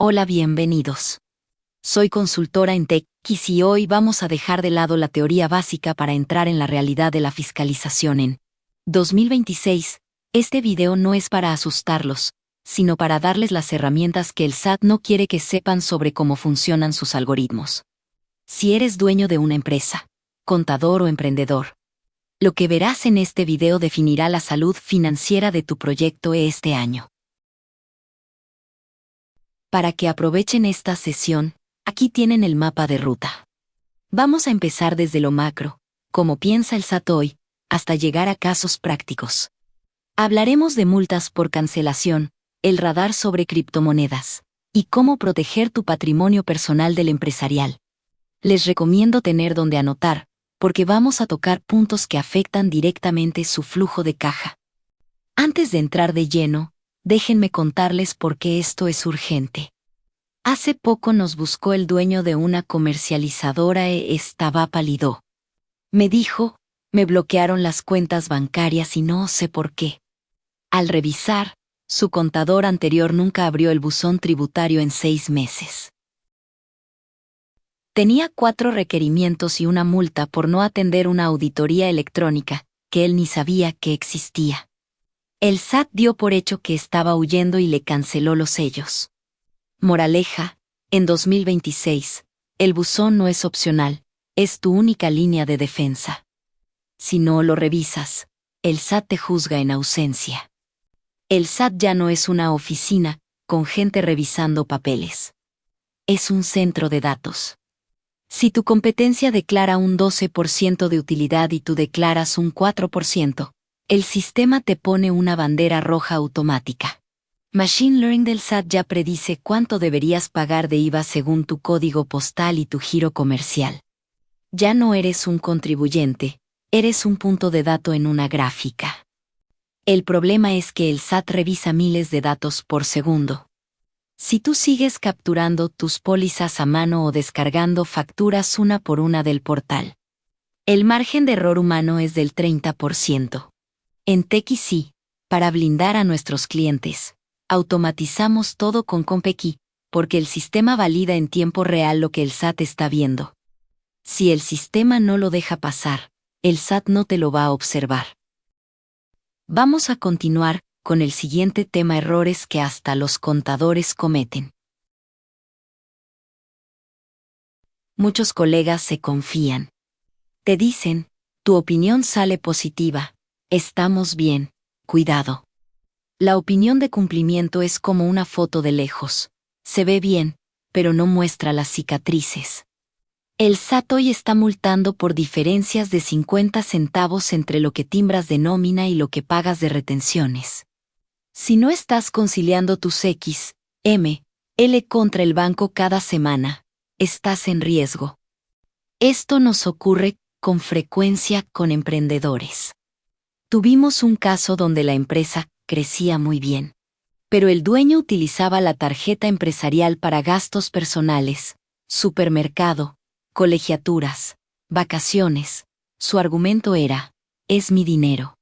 Hola, bienvenidos. Soy consultora en TechX y hoy vamos a dejar de lado la teoría básica para entrar en la realidad de la fiscalización en 2026. Este video no es para asustarlos, sino para darles las herramientas que el SAT no quiere que sepan sobre cómo funcionan sus algoritmos. Si eres dueño de una empresa, contador o emprendedor, lo que verás en este video definirá la salud financiera de tu proyecto este año. Para que aprovechen esta sesión, aquí tienen el mapa de ruta. Vamos a empezar desde lo macro, como piensa el SAT hoy, hasta llegar a casos prácticos. Hablaremos de multas por cancelación, el radar sobre criptomonedas, y cómo proteger tu patrimonio personal del empresarial. Les recomiendo tener donde anotar, porque vamos a tocar puntos que afectan directamente su flujo de caja. Antes de entrar de lleno, déjenme contarles por qué esto es urgente. Hace poco nos buscó el dueño de una comercializadora e estaba pálido. Me dijo, me bloquearon las cuentas bancarias y no sé por qué. Al revisar, su contador anterior nunca abrió el buzón tributario en 6 meses. Tenía 4 requerimientos y una multa por no atender una auditoría electrónica, que él ni sabía que existía. El SAT dio por hecho que estaba huyendo y le canceló los sellos. Moraleja, en 2026, el buzón no es opcional, es tu única línea de defensa. Si no lo revisas, el SAT te juzga en ausencia. El SAT ya no es una oficina, con gente revisando papeles. Es un centro de datos. Si tu competencia declara un 12% de utilidad y tú declaras un 4%, el sistema te pone una bandera roja automática. Machine Learning del SAT ya predice cuánto deberías pagar de IVA según tu código postal y tu giro comercial. Ya no eres un contribuyente, eres un punto de dato en una gráfica. El problema es que el SAT revisa miles de datos por segundo. Si tú sigues capturando tus pólizas a mano o descargando facturas una por una del portal, el margen de error humano es del 30%. En TechX, para blindar a nuestros clientes, automatizamos todo con CompX, porque el sistema valida en tiempo real lo que el SAT está viendo. Si el sistema no lo deja pasar, el SAT no te lo va a observar. Vamos a continuar con el siguiente tema: errores que hasta los contadores cometen. Muchos colegas se confían. Te dicen, tu opinión sale positiva, estamos bien, cuidado. La opinión de cumplimiento es como una foto de lejos. Se ve bien, pero no muestra las cicatrices. El SAT hoy está multando por diferencias de 50 centavos entre lo que timbras de nómina y lo que pagas de retenciones. Si no estás conciliando tus X, M, L contra el banco cada semana, estás en riesgo. Esto nos ocurre con frecuencia con emprendedores. Tuvimos un caso donde la empresa crecía muy bien, pero el dueño utilizaba la tarjeta empresarial para gastos personales, supermercado, colegiaturas, vacaciones. Su argumento era, es mi dinero.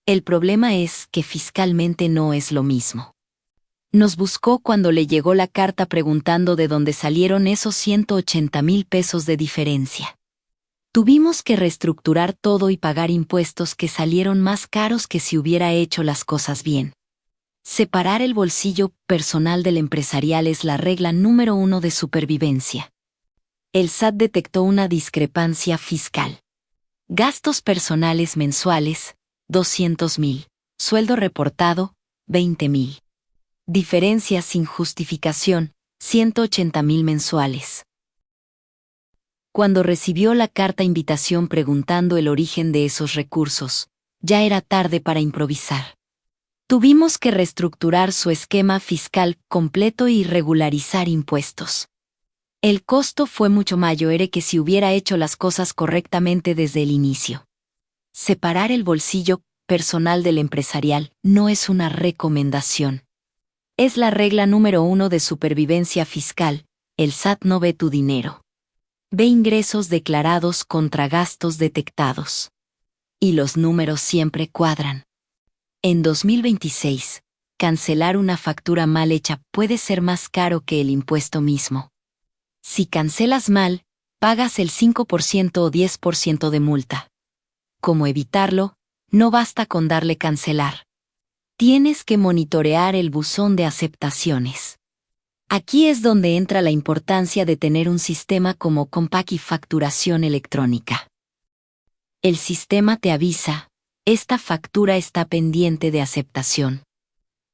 El problema es que fiscalmente no es lo mismo. Nos buscó cuando le llegó la carta preguntando de dónde salieron esos 180,000 pesos de diferencia. Tuvimos que reestructurar todo y pagar impuestos que salieron más caros que si hubiera hecho las cosas bien. Separar el bolsillo personal del empresarial es la regla número 1 de supervivencia. El SAT detectó una discrepancia fiscal. Gastos personales mensuales, 200,000. Sueldo reportado, 20,000. Diferencia sin justificación, 180,000 mensuales. Cuando recibió la carta invitación preguntando el origen de esos recursos, ya era tarde para improvisar. Tuvimos que reestructurar su esquema fiscal completo y regularizar impuestos. El costo fue mucho mayor que si hubiera hecho las cosas correctamente desde el inicio. Separar el bolsillo personal del empresarial no es una recomendación. Es la regla número 1 de supervivencia fiscal. El SAT no ve tu dinero. Ve ingresos declarados contra gastos detectados. Y los números siempre cuadran. En 2026, cancelar una factura mal hecha puede ser más caro que el impuesto mismo. Si cancelas mal, pagas el 5% o 10% de multa. ¿Cómo evitarlo? No basta con darle cancelar. Tienes que monitorear el buzón de aceptaciones. Aquí es donde entra la importancia de tener un sistema como Compaq y facturación electrónica. El sistema te avisa, esta factura está pendiente de aceptación.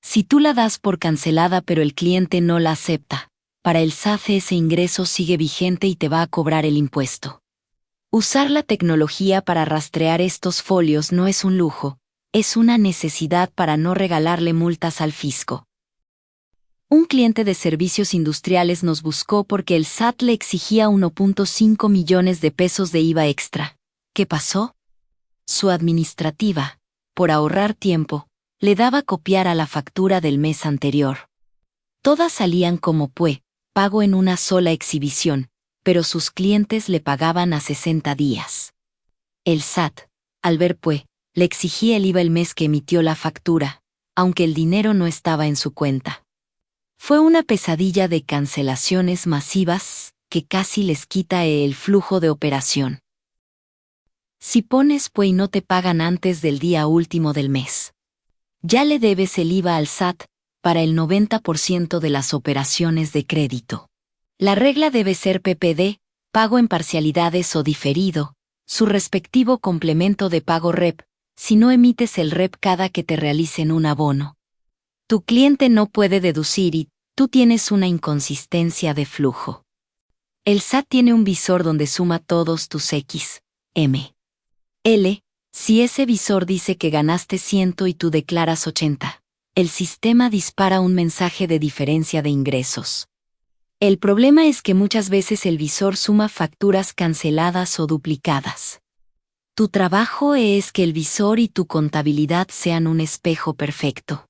Si tú la das por cancelada pero el cliente no la acepta, para el SAT ese ingreso sigue vigente y te va a cobrar el impuesto. Usar la tecnología para rastrear estos folios no es un lujo, es una necesidad para no regalarle multas al fisco. Un cliente de servicios industriales nos buscó porque el SAT le exigía 1.5 millones de pesos de IVA extra. ¿Qué pasó? Su administrativa, por ahorrar tiempo, le daba copiar a la factura del mes anterior. Todas salían como pago en una sola exhibición, pero sus clientes le pagaban a 60 días. El SAT, al ver le exigía el IVA el mes que emitió la factura, aunque el dinero no estaba en su cuenta. Fue una pesadilla de cancelaciones masivas que casi les quita el flujo de operación. Si pones y no te pagan antes del día último del mes, ya le debes el IVA al SAT para el 90% de las operaciones de crédito. La regla debe ser PPD, pago en parcialidades o diferido, su respectivo complemento de pago REP, si no emites el REP cada que te realicen un abono. Tu cliente no puede deducir y tú tienes una inconsistencia de flujo. El SAT tiene un visor donde suma todos tus X, M, L. Si ese visor dice que ganaste 100 y tú declaras 80, el sistema dispara un mensaje de diferencia de ingresos. El problema es que muchas veces el visor suma facturas canceladas o duplicadas. Tu trabajo es que el visor y tu contabilidad sean un espejo perfecto.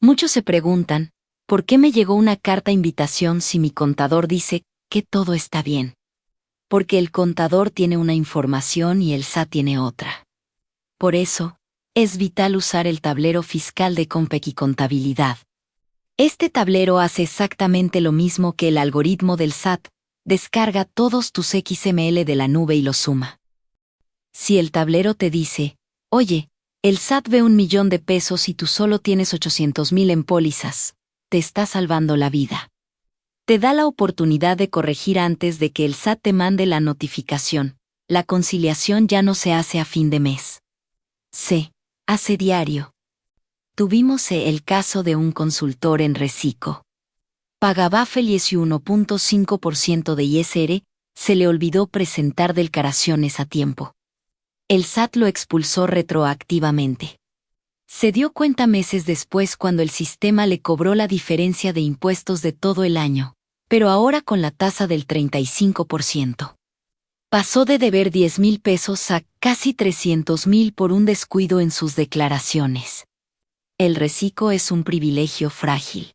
Muchos se preguntan, ¿por qué me llegó una carta invitación si mi contador dice que todo está bien? Porque el contador tiene una información y el SAT tiene otra. Por eso, es vital usar el tablero fiscal de Compaq y Contabilidad. Este tablero hace exactamente lo mismo que el algoritmo del SAT, descarga todos tus XML de la nube y los suma. Si el tablero te dice, oye, el SAT ve 1 millón de pesos y tú solo tienes 800,000 en pólizas, te está salvando la vida. Te da la oportunidad de corregir antes de que el SAT te mande la notificación. La conciliación ya no se hace a fin de mes. Se hace diario. Tuvimos el caso de un consultor en Recico. Pagaba feliz y 1.5% de ISR, se le olvidó presentar declaraciones a tiempo. El SAT lo expulsó retroactivamente. Se dio cuenta meses después cuando el sistema le cobró la diferencia de impuestos de todo el año, pero ahora con la tasa del 35%. Pasó de deber 10,000 pesos a casi 300,000 por un descuido en sus declaraciones. El reciclo es un privilegio frágil.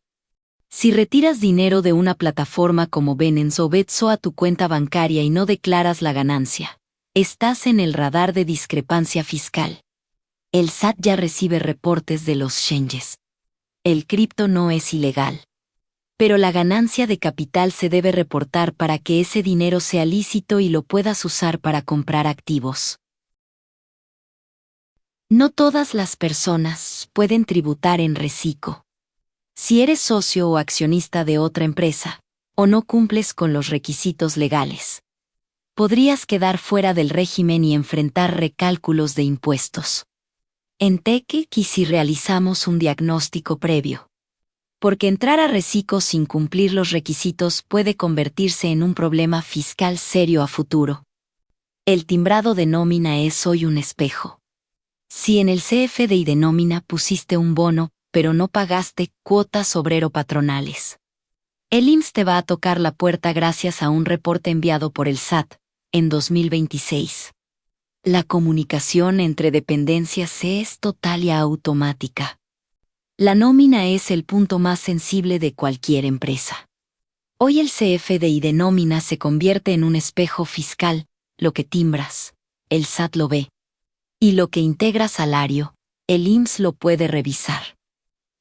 Si retiras dinero de una plataforma como Binance o Betso a tu cuenta bancaria y no declaras la ganancia, estás en el radar de discrepancia fiscal. El SAT ya recibe reportes de los exchanges. El cripto no es ilegal. Pero la ganancia de capital se debe reportar para que ese dinero sea lícito y lo puedas usar para comprar activos. No todas las personas pueden tributar en Recico. Si eres socio o accionista de otra empresa, o no cumples con los requisitos legales, podrías quedar fuera del régimen y enfrentar recálculos de impuestos. En Tequi si realizamos un diagnóstico previo. Porque entrar a Recico sin cumplir los requisitos puede convertirse en un problema fiscal serio a futuro. El timbrado de nómina es hoy un espejo. Si en el CFDI de nómina pusiste un bono, pero no pagaste cuotas obrero-patronales, el IMSS te va a tocar la puerta gracias a un reporte enviado por el SAT, en 2026. La comunicación entre dependencias es total y automática. La nómina es el punto más sensible de cualquier empresa. Hoy el CFDI de nómina se convierte en un espejo fiscal, lo que timbras, el SAT lo ve. Y lo que integra salario, el IMSS lo puede revisar.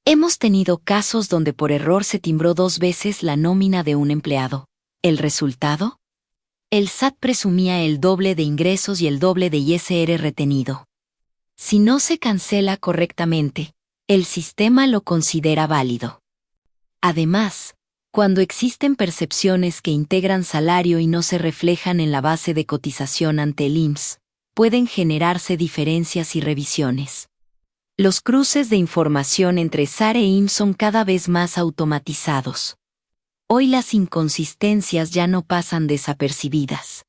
Hemos tenido casos donde por error se timbró 2 veces la nómina de un empleado. ¿El resultado? El SAT presumía el doble de ingresos y el doble de ISR retenido. Si no se cancela correctamente, el sistema lo considera válido. Además, cuando existen percepciones que integran salario y no se reflejan en la base de cotización ante el IMSS, pueden generarse diferencias y revisiones. Los cruces de información entre SAT e IMSS son cada vez más automatizados. Hoy las inconsistencias ya no pasan desapercibidas.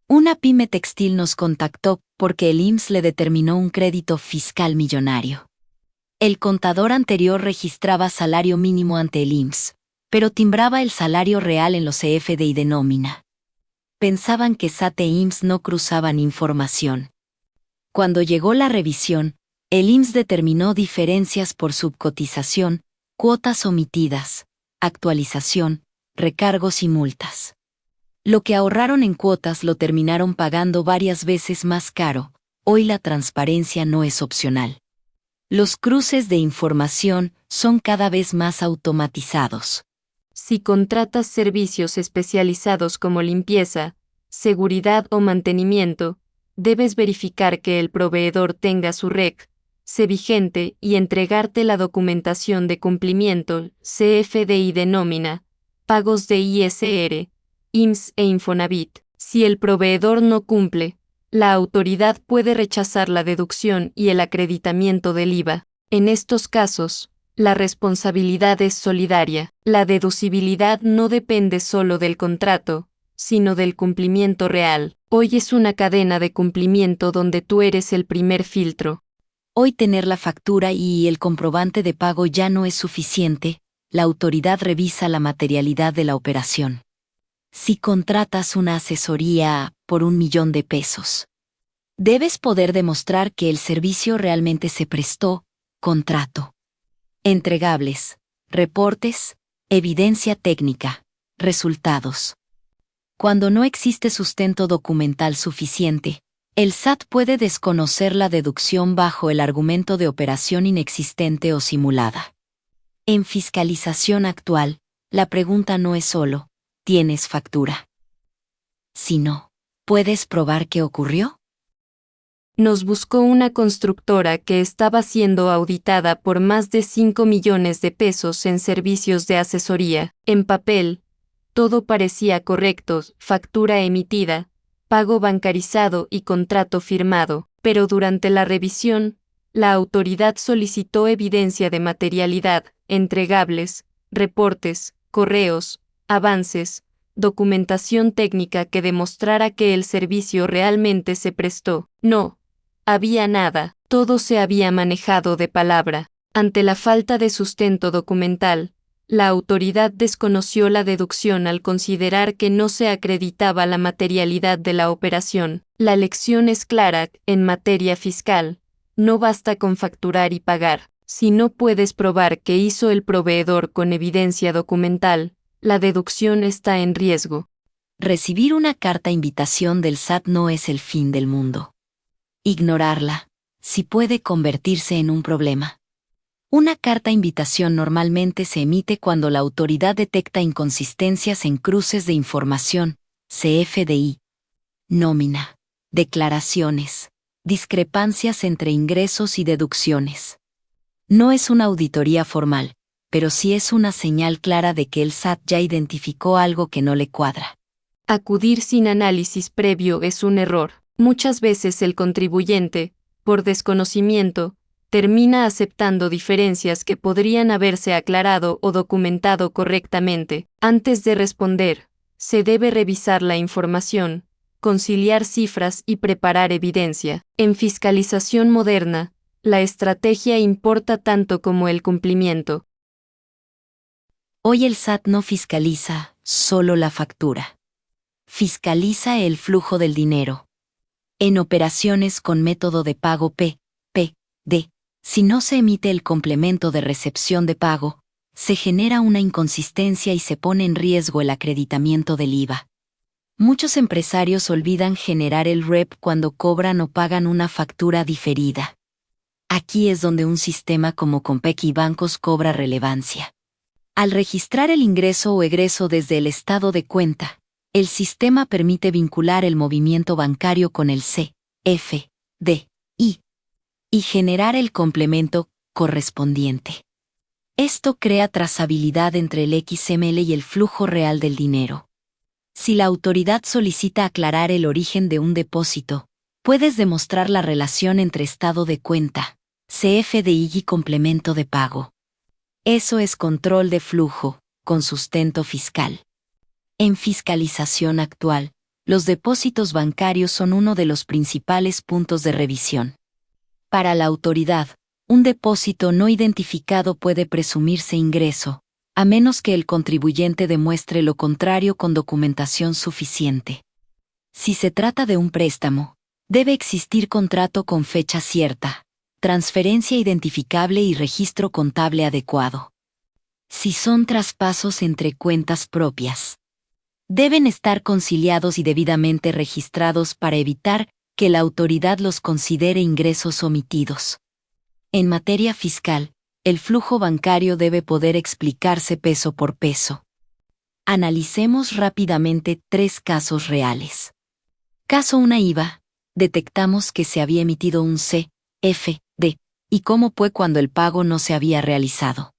Una pyme textil nos contactó porque el IMSS le determinó un crédito fiscal millonario. El contador anterior registraba salario mínimo ante el IMSS, pero timbraba el salario real en los CFDI de nómina. Pensaban que SAT e IMSS no cruzaban información. Cuando llegó la revisión, el IMSS determinó diferencias por subcotización, cuotas omitidas, actualización, recargos y multas. Lo que ahorraron en cuotas lo terminaron pagando varias veces más caro. Hoy la transparencia no es opcional. Los cruces de información son cada vez más automatizados. Si contratas servicios especializados como limpieza, seguridad o mantenimiento, debes verificar que el proveedor tenga su REC-C vigente y entregarte la documentación de cumplimiento, CFDI de nómina, pagos de ISR, IMSS e Infonavit. Si el proveedor no cumple, la autoridad puede rechazar la deducción y el acreditamiento del IVA. En estos casos, la responsabilidad es solidaria. La deducibilidad no depende solo del contrato, sino del cumplimiento real. Hoy es una cadena de cumplimiento donde tú eres el primer filtro. Hoy tener la factura y el comprobante de pago ya no es suficiente, la autoridad revisa la materialidad de la operación. Si contratas una asesoría por $1.000.000, debes poder demostrar que el servicio realmente se prestó. Contrato. Entregables, reportes, evidencia técnica, resultados. Cuando no existe sustento documental suficiente, el SAT puede desconocer la deducción bajo el argumento de operación inexistente o simulada. En fiscalización actual, la pregunta no es solo, ¿tienes factura? Sino, ¿puedes probar qué ocurrió? Nos buscó una constructora que estaba siendo auditada por más de 5 millones de pesos en servicios de asesoría. En papel, todo parecía correcto, factura emitida, pago bancarizado y contrato firmado, pero durante la revisión, la autoridad solicitó evidencia de materialidad, entregables, reportes, correos, avances, documentación técnica que demostrara que el servicio realmente se prestó. No había nada, todo se había manejado de palabra. Ante la falta de sustento documental, la autoridad desconoció la deducción al considerar que no se acreditaba la materialidad de la operación. La lección es clara: en materia fiscal, no basta con facturar y pagar. Si no puedes probar qué hizo el proveedor con evidencia documental, la deducción está en riesgo. Recibir una carta invitación del SAT no es el fin del mundo. Ignorarla, sí puede convertirse en un problema. Una carta invitación normalmente se emite cuando la autoridad detecta inconsistencias en cruces de información, CFDI, nómina, declaraciones, discrepancias entre ingresos y deducciones. No es una auditoría formal, pero sí es una señal clara de que el SAT ya identificó algo que no le cuadra. Acudir sin análisis previo es un error. Muchas veces el contribuyente, por desconocimiento, termina aceptando diferencias que podrían haberse aclarado o documentado correctamente. Antes de responder, se debe revisar la información, conciliar cifras y preparar evidencia. En fiscalización moderna, la estrategia importa tanto como el cumplimiento. Hoy el SAT no fiscaliza solo la factura. Fiscaliza el flujo del dinero. En operaciones con método de pago P.D., si no se emite el complemento de recepción de pago, se genera una inconsistencia y se pone en riesgo el acreditamiento del IVA. Muchos empresarios olvidan generar el REP cuando cobran o pagan una factura diferida. Aquí es donde un sistema como Compec y bancos cobra relevancia. Al registrar el ingreso o egreso desde el estado de cuenta, el sistema permite vincular el movimiento bancario con el CFDI y generar el complemento correspondiente. Esto crea trazabilidad entre el XML y el flujo real del dinero. Si la autoridad solicita aclarar el origen de un depósito, puedes demostrar la relación entre estado de cuenta, CFDI y complemento de pago. Eso es control de flujo, con sustento fiscal. En fiscalización actual, los depósitos bancarios son uno de los principales puntos de revisión. Para la autoridad, un depósito no identificado puede presumirse ingreso, a menos que el contribuyente demuestre lo contrario con documentación suficiente. Si se trata de un préstamo, debe existir contrato con fecha cierta, transferencia identificable y registro contable adecuado. Si son traspasos entre cuentas propias, deben estar conciliados y debidamente registrados para evitar que la autoridad los considere ingresos omitidos. En materia fiscal, el flujo bancario debe poder explicarse peso por peso. Analicemos rápidamente 3 casos reales. Caso 1 IVA. Detectamos que se había emitido un CFD y cómo fue cuando el pago no se había realizado.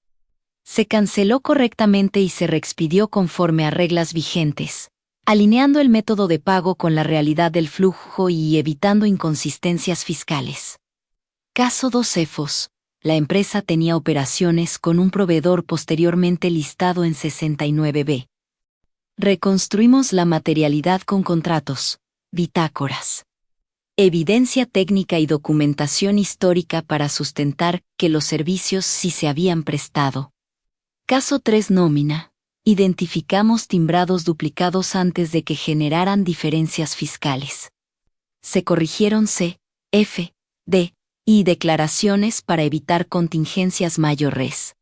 Se canceló correctamente y se reexpidió conforme a reglas vigentes, alineando el método de pago con la realidad del flujo y evitando inconsistencias fiscales. Caso 2 CEFOS. La empresa tenía operaciones con un proveedor posteriormente listado en 69B. Reconstruimos la materialidad con contratos, bitácoras, evidencia técnica y documentación histórica para sustentar que los servicios sí se habían prestado. Caso 3 nómina. Identificamos timbrados duplicados antes de que generaran diferencias fiscales. Se corrigieron CFD y declaraciones para evitar contingencias mayores.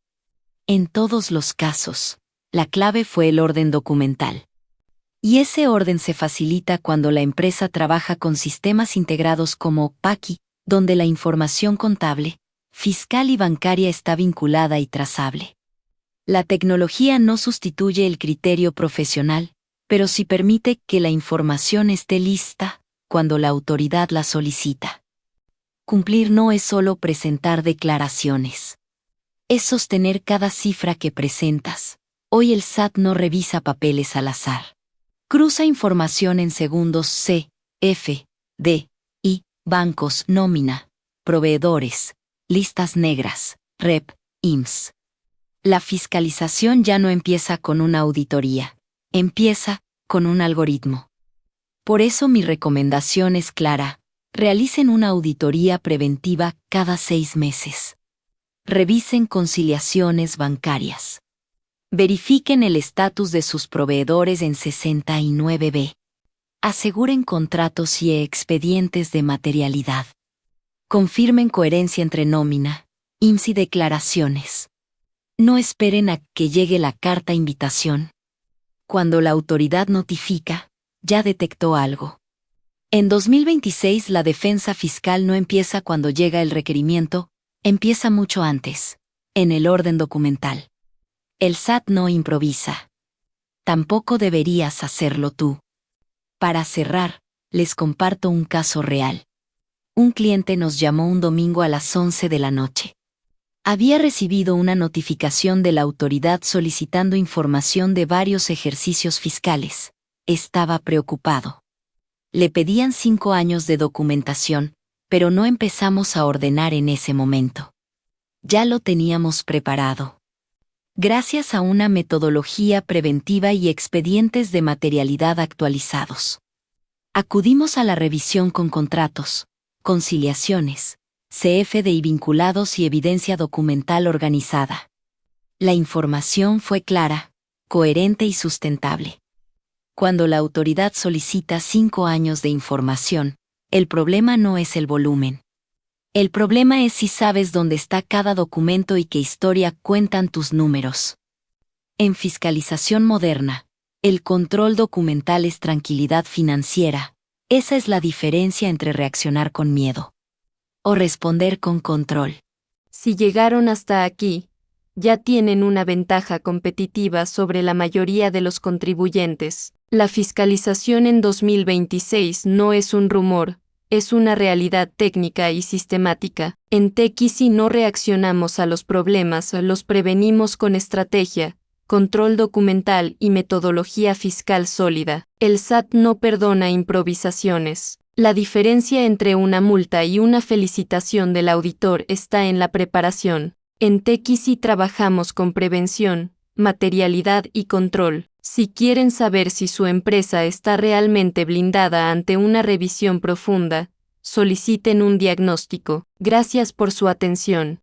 En todos los casos, la clave fue el orden documental. Y ese orden se facilita cuando la empresa trabaja con sistemas integrados como PACI, donde la información contable, fiscal y bancaria está vinculada y trazable. La tecnología no sustituye el criterio profesional, pero sí permite que la información esté lista cuando la autoridad la solicita. Cumplir no es solo presentar declaraciones. Es sostener cada cifra que presentas. Hoy el SAT no revisa papeles al azar. Cruza información en segundos CFD y bancos, nómina, proveedores, listas negras, REP, IMSS. La fiscalización ya no empieza con una auditoría, empieza con un algoritmo. Por eso mi recomendación es clara: realicen una auditoría preventiva cada 6 meses. Revisen conciliaciones bancarias. Verifiquen el estatus de sus proveedores en 69B. Aseguren contratos y expedientes de materialidad. Confirmen coherencia entre nómina, IMSS y declaraciones. No esperen a que llegue la carta invitación. Cuando la autoridad notifica, ya detectó algo. En 2026 la defensa fiscal no empieza cuando llega el requerimiento, empieza mucho antes, en el orden documental. El SAT no improvisa. Tampoco deberías hacerlo tú. Para cerrar, les comparto un caso real. Un cliente nos llamó un domingo a las 11 de la noche. Había recibido una notificación de la autoridad solicitando información de varios ejercicios fiscales. Estaba preocupado. Le pedían 5 años de documentación, pero no empezamos a ordenar en ese momento. Ya lo teníamos preparado. Gracias a una metodología preventiva y expedientes de materialidad actualizados. Acudimos a la revisión con contratos, conciliaciones, CFDI vinculados y evidencia documental organizada. La información fue clara, coherente y sustentable. Cuando la autoridad solicita 5 años de información, el problema no es el volumen. El problema es si sabes dónde está cada documento y qué historia cuentan tus números. En fiscalización moderna, el control documental es tranquilidad financiera. Esa es la diferencia entre reaccionar con miedo o responder con control. Si llegaron hasta aquí, ya tienen una ventaja competitiva sobre la mayoría de los contribuyentes. La fiscalización en 2026 no es un rumor, es una realidad técnica y sistemática. En TechEasy no reaccionamos a los problemas, los prevenimos con estrategia, control documental y metodología fiscal sólida. El SAT no perdona improvisaciones. La diferencia entre una multa y una felicitación del auditor está en la preparación. En TechEasy trabajamos con prevención, materialidad y control. Si quieren saber si su empresa está realmente blindada ante una revisión profunda, soliciten un diagnóstico. Gracias por su atención.